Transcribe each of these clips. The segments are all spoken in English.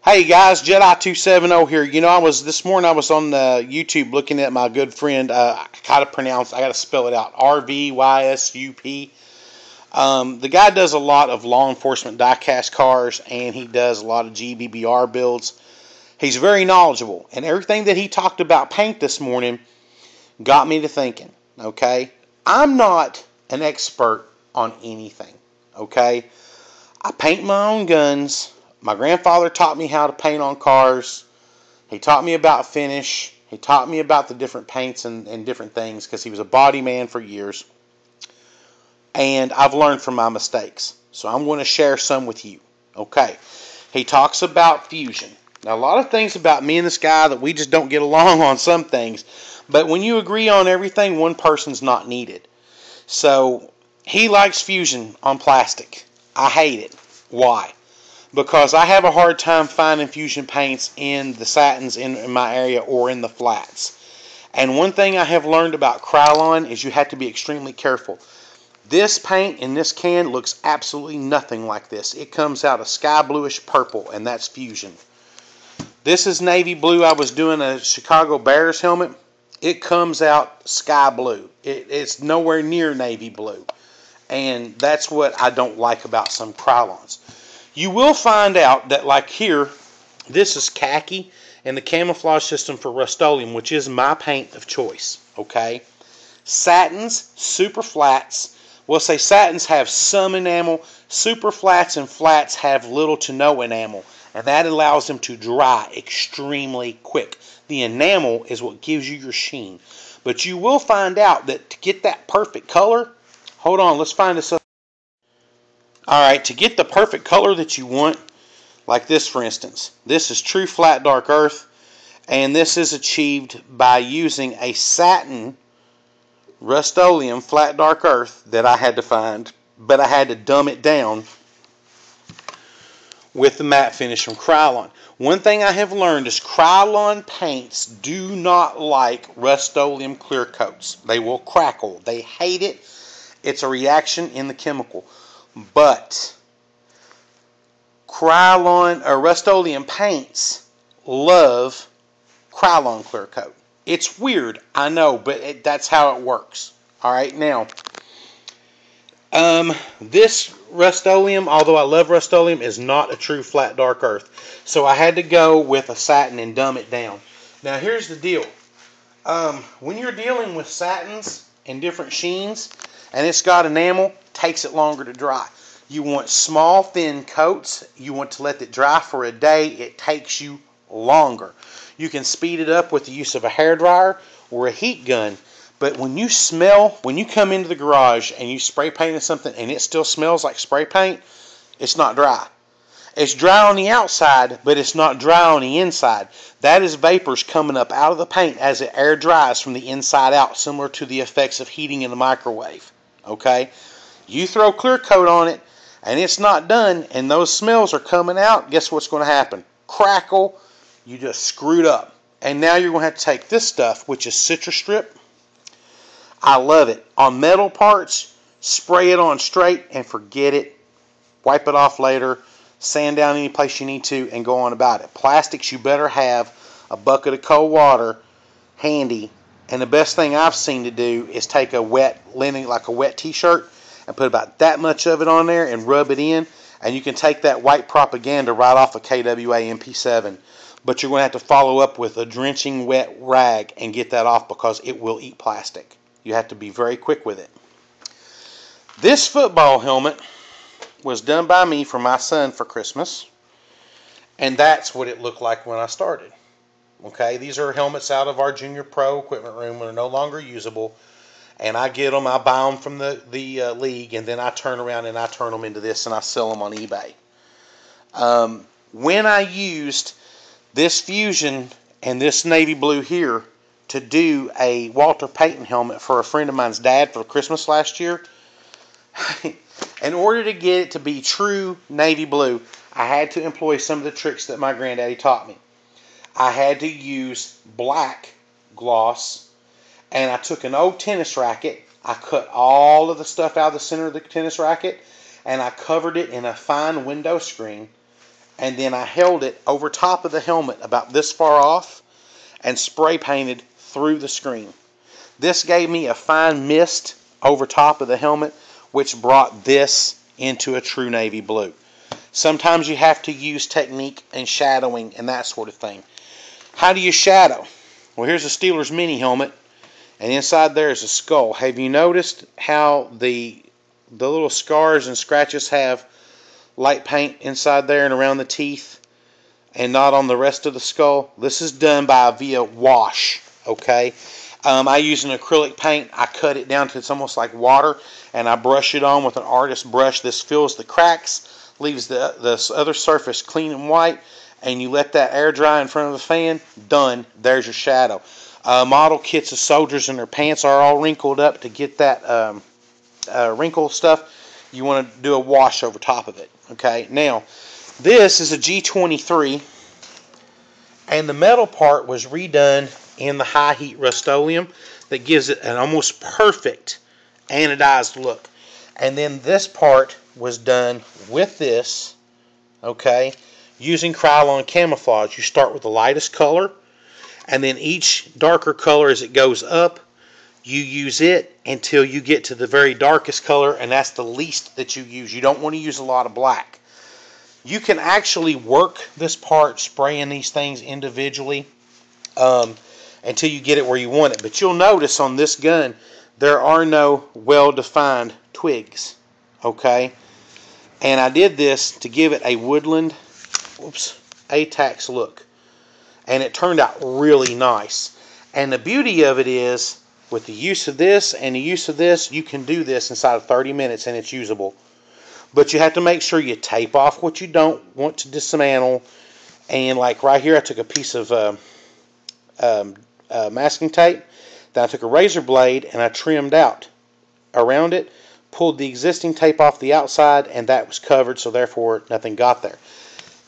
Hey guys, Jedi270 here. This morning I was on YouTube looking at my good friend. I gotta spell it out. RVYSUP. The guy does a lot of law enforcement die-cast cars, and he does a lot of GBBR builds. He's very knowledgeable, and everything that he talked about paint this morning got me to thinking. Okay, I'm not an expert on anything. Okay, I paint my own guns. My grandfather taught me how to paint on cars. He taught me about finish. He taught me about the different paints and different things because he was a body man for years. And I've learned from my mistakes. So I'm going to share some with you. Okay. He talks about fusion. Now, a lot of things about me and this guy that we just don't get along on some things. But when you agree on everything, one person's not needed. So he likes fusion on plastic. I hate it. Why? Because I have a hard time finding fusion paints in the satins in my area or in the flats. And one thing I have learned about Kryolan is you have to be extremely careful. This paint in this can looks absolutely nothing like this. It comes out a sky bluish purple, and that's fusion. This is navy blue. I was doing a Chicago Bears helmet. It comes out sky blue. It's nowhere near navy blue. And that's what I don't like about some Krylons. You will find out that, like here, this is khaki and the camouflage system for Rust-Oleum, which is my paint of choice. Okay, satins, super flats. We'll say satins have some enamel. Super flats and flats have little to no enamel, and that allows them to dry extremely quick. The enamel is what gives you your sheen. But you will find out that to get that perfect color, hold on, let's find this up. Alright, to get the perfect color that you want, like this for instance, this is true flat dark earth, and this is achieved by using a satin Rust-Oleum flat dark earth that I had to find, but I had to dumb it down with the matte finish from Kryolan. One thing I have learned is Kryolan paints do not like Rust-Oleum clear coats. They will crackle. They hate it. It's a reaction in the chemical. But Kryolan or Rust-Oleum paints love Kryolan clear coat. It's weird, I know, but that's how it works. All right, now this Rust-Oleum, although I love Rust-Oleum, is not a true flat dark earth. So I had to go with a satin and dumb it down. Now here's the deal. When you're dealing with satins and different sheens, and it's got enamel, takes it longer to dry. You want small, thin coats. You want to let it dry for a day. It takes you longer. You can speed it up with the use of a hairdryer or a heat gun. But when you come into the garage and you spray painted something and it still smells like spray paint, it's not dry. It's dry on the outside, but it's not dry on the inside. That is vapors coming up out of the paint as it air dries from the inside out, similar to the effects of heating in the microwave. Okay? You throw clear coat on it, and it's not done, and those smells are coming out, guess what's going to happen? Crackle. You just screwed up. And now you're going to have to take this stuff, which is citrus strip. I love it. On metal parts, spray it on straight and forget it. Wipe it off later. Sand down any place you need to and go on about it. Plastics, you better have a bucket of cold water handy. And the best thing I've seen to do is take a wet linen, like a wet t-shirt, and put about that much of it on there and rub it in. And you can take that white propaganda right off a KWA MP7. But you're going to have to follow up with a drenching wet rag and get that off because it will eat plastic. You have to be very quick with it. This football helmet was done by me for my son for Christmas. And that's what it looked like when I started. Okay, these are helmets out of our junior pro equipment room that are no longer usable. And I get them, I buy them from the league, and then I turn around and I turn them into this and I sell them on eBay. When I used this fusion and this navy blue here to do a Walter Payton helmet for a friend of mine's dad for Christmas last year, in order to get it to be true navy blue, I had to employ some of the tricks that my granddaddy taught me. I had to use black gloss, and I took an old tennis racket. I cut all of the stuff out of the center of the tennis racket, and I covered it in a fine window screen, and then I held it over top of the helmet about this far off and spray painted through the screen. This gave me a fine mist over top of the helmet, which brought this into a true navy blue. Sometimes you have to use technique and shadowing and that sort of thing. How do you shadow? Well, here's a Steelers mini helmet, and inside there is a skull. Have you noticed how the little scars and scratches have light paint inside there and around the teeth and not on the rest of the skull? This is done via wash, okay? I use an acrylic paint. I cut it down to it's almost like water, and I brush it on with an artist brush. This fills the cracks, leaves the other surface clean and white, and you let that air dry in front of the fan. Done. There's your shadow. Model kits of soldiers and their pants are all wrinkled up. To get that wrinkle stuff, you want to do a wash over top of it. Okay. Now, this is a G23, and the metal part was redone in the high heat Rust-Oleum that gives it an almost perfect anodized look. And then this part was done with this, okay, using Kryolan Camouflage. You start with the lightest color, and then each darker color as it goes up, you use it until you get to the very darkest color, and that's the least that you use. You don't want to use a lot of black. You can actually work this part spraying these things individually until you get it where you want it. But you'll notice on this gun, there are no well-defined twigs, okay? And I did this to give it a woodland, ATAX look. And it turned out really nice. And the beauty of it is, with the use of this and the use of this, you can do this inside of 30 minutes and it's usable. But you have to make sure you tape off what you don't want to dismantle. And like right here, I took a piece of masking tape. Then I took a razor blade and I trimmed out around it, pulled the existing tape off the outside, and that was covered, so therefore nothing got there.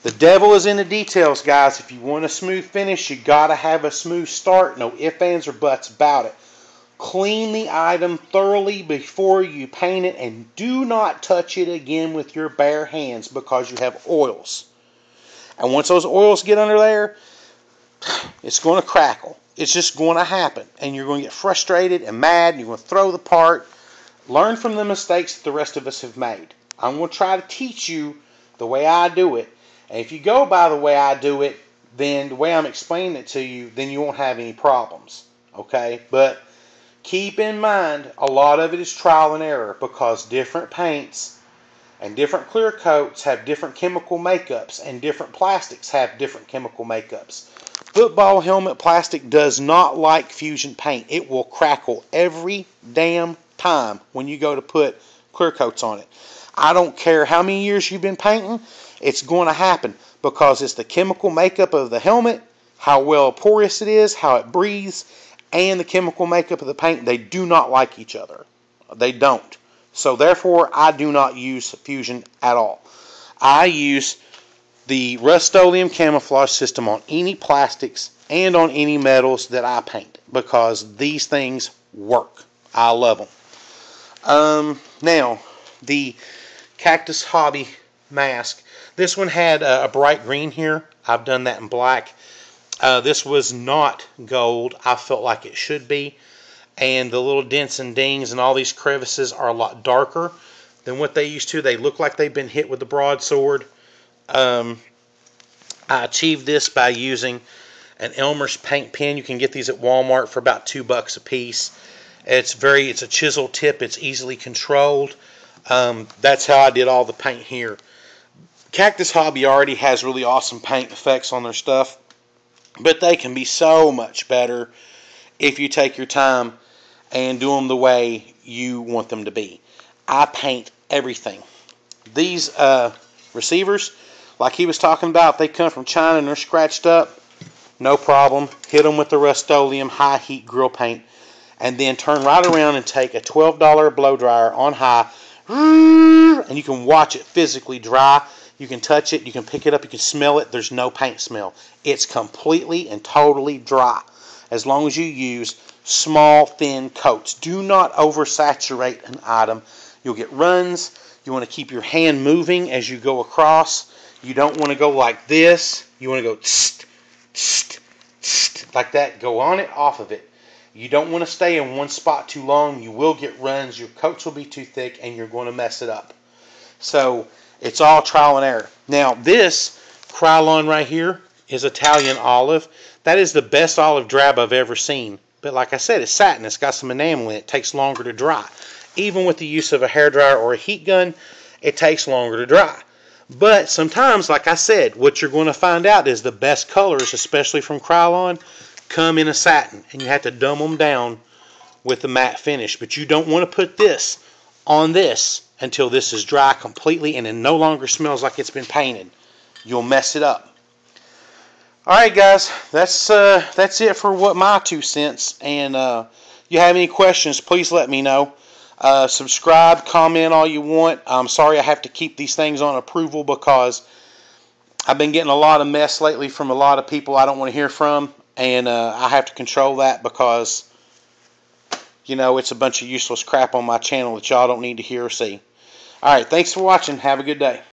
The devil is in the details, guys. If you want a smooth finish, you gotta have a smooth start. No ifs, ands, or buts about it. Clean the item thoroughly before you paint it, and do not touch it again with your bare hands because you have oils. And once those oils get under there, it's going to crackle. It's just going to happen. And you're going to get frustrated and mad, and you're going to throw the part. Learn from the mistakes that the rest of us have made. I'm going to try to teach you the way I do it. And if you go by the way I do it, then the way I'm explaining it to you, then you won't have any problems. Okay? But keep in mind, a lot of it is trial and error because different paints and different clear coats have different chemical makeups, and different plastics have different chemical makeups. Football helmet plastic does not like fusion paint. It will crackle every damn time when you go to put clear coats on it. I don't care how many years you've been painting, it's going to happen because it's the chemical makeup of the helmet, how well porous it is, how it breathes, and the chemical makeup of the paint. They do not like each other. They don't. So therefore, I do not use fusion at all. I use the Rust-Oleum camouflage system on any plastics and on any metals that I paint because these things work. I love them. Now, the Cactus Hobby mask. This one had a bright green here. I've done that in black. This was not gold. I felt like it should be. And the little dents and dings and all these crevices are a lot darker than what they used to. They look like they've been hit with the broadsword. I achieved this by using an Elmer's paint pen. You can get these at Walmart for about $2 a piece. It's a chisel tip. It's easily controlled. That's how I did all the paint here. Cactus Hobby already has really awesome paint effects on their stuff, but they can be so much better if you take your time and do them the way you want them to be. I paint everything. These receivers, like he was talking about, they come from China and they're scratched up, no problem. Hit them with the Rust-Oleum high heat grill paint, and then turn right around and take a $12 blow dryer on high, and you can watch it physically dry. You can touch it, you can pick it up, you can smell it. There's no paint smell. It's completely and totally dry as long as you use small, thin coats. Do not oversaturate an item. You'll get runs. You want to keep your hand moving as you go across. You don't want to go like this. You want to go tst, tst, tst, like that. Go on it, off of it. You don't want to stay in one spot too long. You will get runs. Your coats will be too thick, and you're going to mess it up. So it's all trial and error. Now this Kryolan right here is Italian olive. That is the best olive drab I've ever seen. But like I said, it's satin. It's got some enamel in it. It takes longer to dry. Even with the use of a hairdryer or a heat gun, it takes longer to dry. But sometimes, like I said, what you're going to find out is the best colors, especially from Kryolan, come in a satin. And you have to dumb them down with the matte finish. But you don't want to put this on this until this is dry completely and it no longer smells like it's been painted. You'll mess it up. Alright guys, that's it for what my 2 cents. And you have any questions, please let me know. Subscribe, comment all you want. I'm sorry I have to keep these things on approval because I've been getting a lot of mess lately from a lot of people I don't want to hear from. And I have to control that because, you know, it's a bunch of useless crap on my channel that y'all don't need to hear or see. Alright, thanks for watching. Have a good day.